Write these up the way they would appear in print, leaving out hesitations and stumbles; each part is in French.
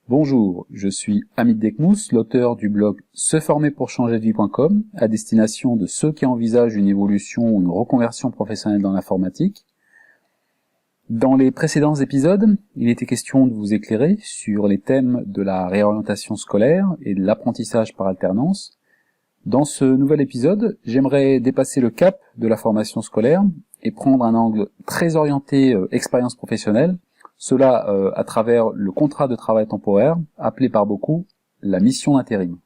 Bonjour, je suis Hamid Dekmous, l'auteur du blog seformerpourchangerdevie.com à destination de ceux qui envisagent une évolution ou une reconversion professionnelle dans l'informatique. Dans les précédents épisodes, il était question de vous éclairer sur les thèmes de la réorientation scolaire et de l'apprentissage par alternance. Dans ce nouvel épisode, j'aimerais dépasser le cap de la formation scolaire et prendre un angle très orienté expérience professionnelle, cela à travers le contrat de travail temporaire, appelé par beaucoup la mission d'intérim.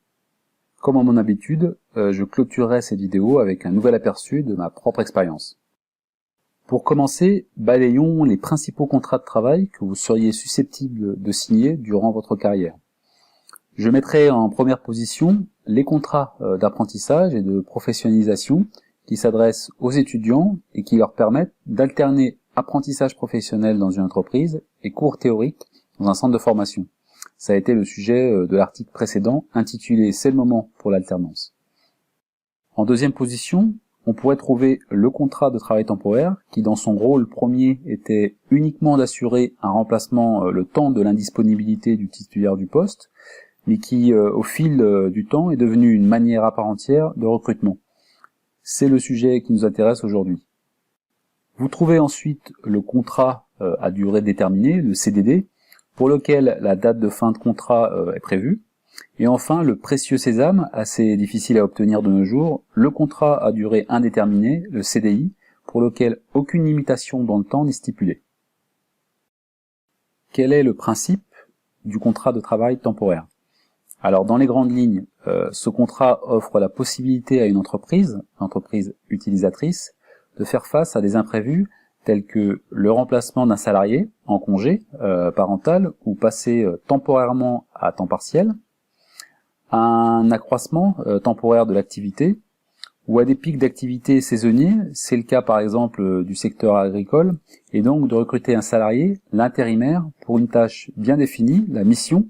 Comme à mon habitude, je clôturerai cette vidéo avec un nouvel aperçu de ma propre expérience. Pour commencer, balayons les principaux contrats de travail que vous seriez susceptibles de signer durant votre carrière. Je mettrai en première position les contrats d'apprentissage et de professionnalisation qui s'adressent aux étudiants et qui leur permettent d'alterner apprentissage professionnel dans une entreprise et cours théoriques dans un centre de formation. Ça a été le sujet de l'article précédent intitulé « C'est le moment pour l'alternance ». En deuxième position, on pourrait trouver le contrat de travail temporaire qui, dans son rôle premier, était uniquement d'assurer un remplacement le temps de l'indisponibilité du titulaire du poste, mais qui, au fil du temps, est devenu une manière à part entière de recrutement. C'est le sujet qui nous intéresse aujourd'hui. Vous trouvez ensuite le contrat à durée déterminée, le CDD, pour lequel la date de fin de contrat est prévue. Et enfin, le précieux sésame, assez difficile à obtenir de nos jours, le contrat à durée indéterminée, le CDI, pour lequel aucune limitation dans le temps n'est stipulée. Quel est le principe du contrat de travail temporaire ? Alors, dans les grandes lignes, ce contrat offre la possibilité à une entreprise utilisatrice, de faire face à des imprévus tels que le remplacement d'un salarié en congé parental ou passé temporairement à temps partiel, un accroissement temporaire de l'activité ou à des pics d'activité saisonniers, c'est le cas par exemple du secteur agricole, et donc de recruter un salarié, l'intérimaire, pour une tâche bien définie, la mission,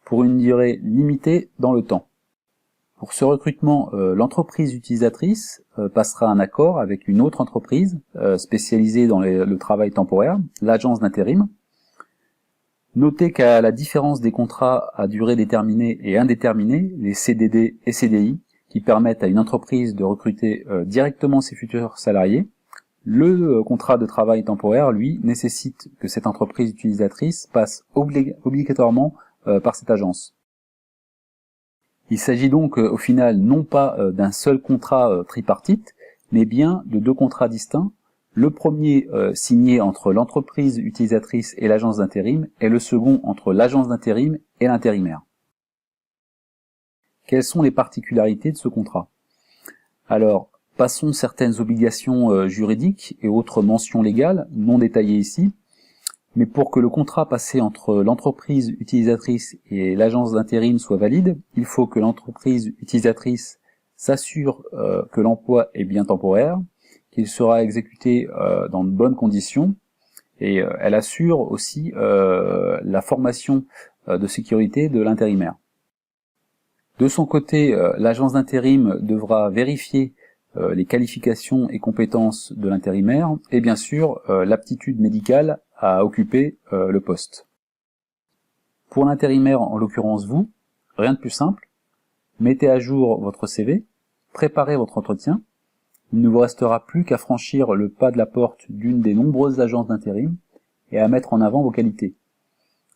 pour une durée limitée dans le temps. Pour ce recrutement, l'entreprise utilisatrice passera un accord avec une autre entreprise spécialisée dans le travail temporaire, l'agence d'intérim. Notez qu'à la différence des contrats à durée déterminée et indéterminée, les CDD et CDI, qui permettent à une entreprise de recruter directement ses futurs salariés, le contrat de travail temporaire, lui, nécessite que cette entreprise utilisatrice passe obligatoirement par cette agence. Il s'agit donc au final non pas d'un seul contrat tripartite, mais bien de deux contrats distincts, le premier signé entre l'entreprise utilisatrice et l'agence d'intérim, et le second entre l'agence d'intérim et l'intérimaire. Quelles sont les particularités de ce contrat ? Alors, passons certaines obligations juridiques et autres mentions légales, non détaillées ici, mais pour que le contrat passé entre l'entreprise utilisatrice et l'agence d'intérim soit valide, il faut que l'entreprise utilisatrice s'assure que l'emploi est bien temporaire, qu'il sera exécuté dans de bonnes conditions, et elle assure aussi la formation de sécurité de l'intérimaire. De son côté, l'agence d'intérim devra vérifier les qualifications et compétences de l'intérimaire, et bien sûr l'aptitude médicale à occuper le poste. Pour l'intérimaire, en l'occurrence vous, rien de plus simple, mettez à jour votre CV, préparez votre entretien, il ne vous restera plus qu'à franchir le pas de la porte d'une des nombreuses agences d'intérim et à mettre en avant vos qualités.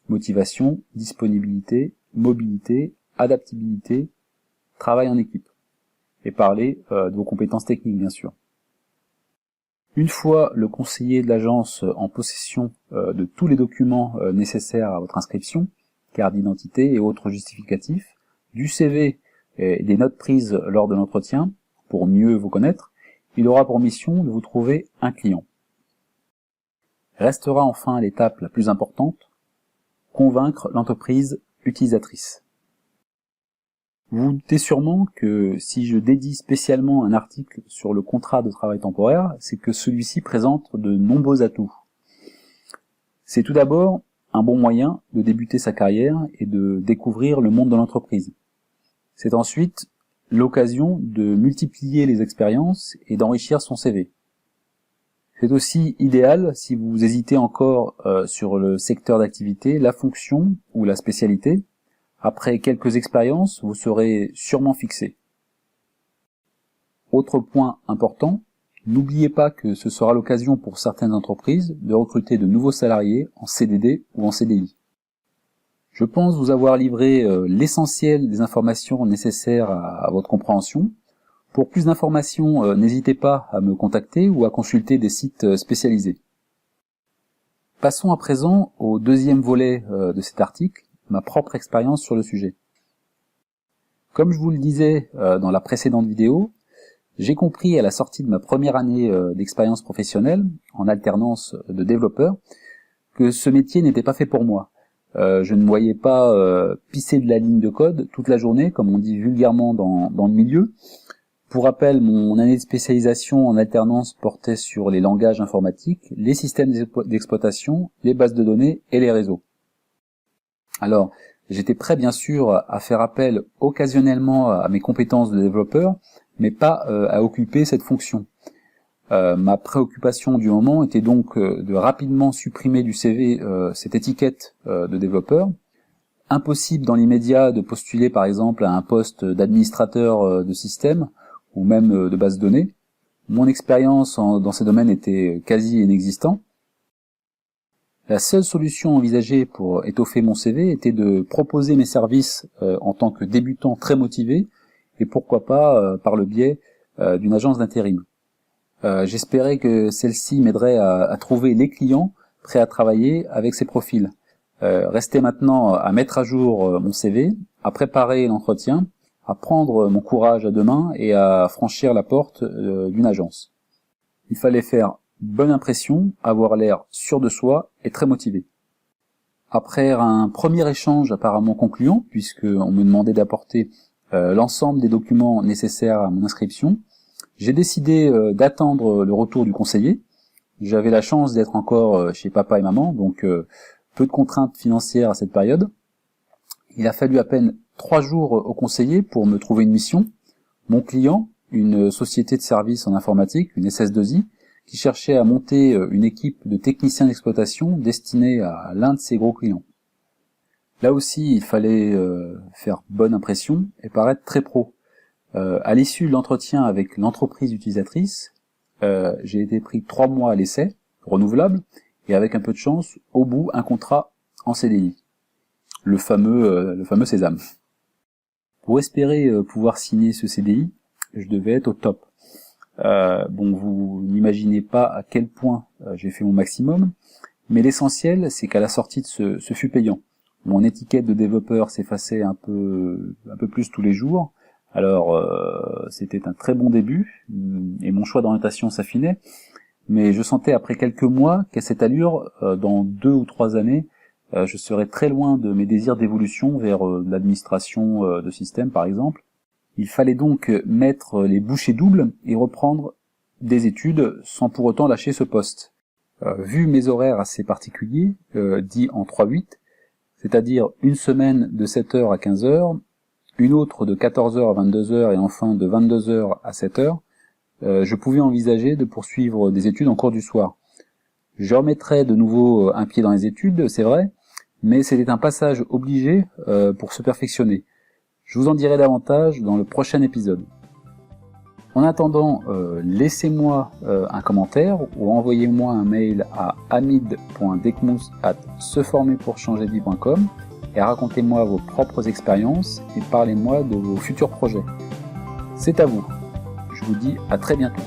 Motivation, disponibilité, mobilité, adaptabilité, travail en équipe. Et parler de vos compétences techniques, bien sûr. Une fois le conseiller de l'agence en possession de tous les documents nécessaires à votre inscription, carte d'identité et autres justificatifs, du CV et des notes prises lors de l'entretien, pour mieux vous connaître, il aura pour mission de vous trouver un client. Restera enfin l'étape la plus importante, convaincre l'entreprise utilisatrice. Vous vous doutez sûrement que si je dédie spécialement un article sur le contrat de travail temporaire, c'est que celui-ci présente de nombreux atouts. C'est tout d'abord un bon moyen de débuter sa carrière et de découvrir le monde de l'entreprise. C'est ensuite l'occasion de multiplier les expériences et d'enrichir son CV. C'est aussi idéal si vous hésitez encore sur le secteur d'activité, la fonction ou la spécialité. Après quelques expériences, vous serez sûrement fixé. Autre point important, n'oubliez pas que ce sera l'occasion pour certaines entreprises de recruter de nouveaux salariés en CDD ou en CDI. Je pense vous avoir livré l'essentiel des informations nécessaires à votre compréhension. Pour plus d'informations, n'hésitez pas à me contacter ou à consulter des sites spécialisés. Passons à présent au deuxième volet de cet article, ma propre expérience sur le sujet. Comme je vous le disais dans la précédente vidéo, j'ai compris à la sortie de ma première année d'expérience professionnelle, en alternance de développeur, que ce métier n'était pas fait pour moi. Je ne me voyais pas pisser de la ligne de code toute la journée, comme on dit vulgairement dans le milieu. Pour rappel, mon année de spécialisation en alternance portait sur les langages informatiques, les systèmes d'exploitation, les bases de données et les réseaux. Alors, j'étais prêt bien sûr à faire appel occasionnellement à mes compétences de développeur, mais pas à occuper cette fonction. Ma préoccupation du moment était donc de rapidement supprimer du CV cette étiquette de développeur. Impossible dans l'immédiat de postuler par exemple à un poste d'administrateur de système ou même de base de données. Mon expérience dans ces domaines était quasi inexistante. La seule solution envisagée pour étoffer mon CV était de proposer mes services en tant que débutant très motivé et pourquoi pas par le biais d'une agence d'intérim. J'espérais que celle-ci m'aiderait à trouver les clients prêts à travailler avec ces profils. Restait maintenant à mettre à jour mon CV, à préparer l'entretien, à prendre mon courage à deux mains et à franchir la porte d'une agence. Il fallait faire bonne impression, avoir l'air sûr de soi et très motivé. Après un premier échange apparemment concluant, puisqu'on me demandait d'apporter l'ensemble des documents nécessaires à mon inscription, j'ai décidé d'attendre le retour du conseiller. J'avais la chance d'être encore chez papa et maman, donc peu de contraintes financières à cette période. Il a fallu à peine 3 jours au conseiller pour me trouver une mission. Mon client, une société de services en informatique, une SS2I, qui cherchait à monter une équipe de techniciens d'exploitation destinée à l'un de ses gros clients. Là aussi, il fallait faire bonne impression et paraître très pro. À l'issue de l'entretien avec l'entreprise utilisatrice, j'ai été pris 3 mois à l'essai, renouvelable, et avec un peu de chance, au bout, un contrat en CDI. Le fameux sésame. Pour espérer pouvoir signer ce CDI, je devais être au top. Vous n'imaginez pas à quel point j'ai fait mon maximum, mais l'essentiel, c'est qu'à la sortie de ce fut payant. Mon étiquette de développeur s'effaçait un peu plus tous les jours. Alors, c'était un très bon début, et mon choix d'orientation s'affinait, mais je sentais après quelques mois qu'à cette allure, dans 2 ou 3 années, je serais très loin de mes désirs d'évolution vers l'administration de système, par exemple. Il fallait donc mettre les bouchées doubles et reprendre des études sans pour autant lâcher ce poste. Vu mes horaires assez particuliers, dits en 3-8, c'est-à-dire une semaine de 7h à 15h, une autre de 14h à 22h et enfin de 22h à 7h, je pouvais envisager de poursuivre des études en cours du soir. Je remettrais de nouveau un pied dans les études, c'est vrai, mais c'était un passage obligé pour se perfectionner. Je vous en dirai davantage dans le prochain épisode. En attendant, laissez-moi un commentaire ou envoyez-moi un mail à hamid.dekmous@seformerpourchangerdevie.com et racontez-moi vos propres expériences et parlez-moi de vos futurs projets. C'est à vous. Je vous dis à très bientôt.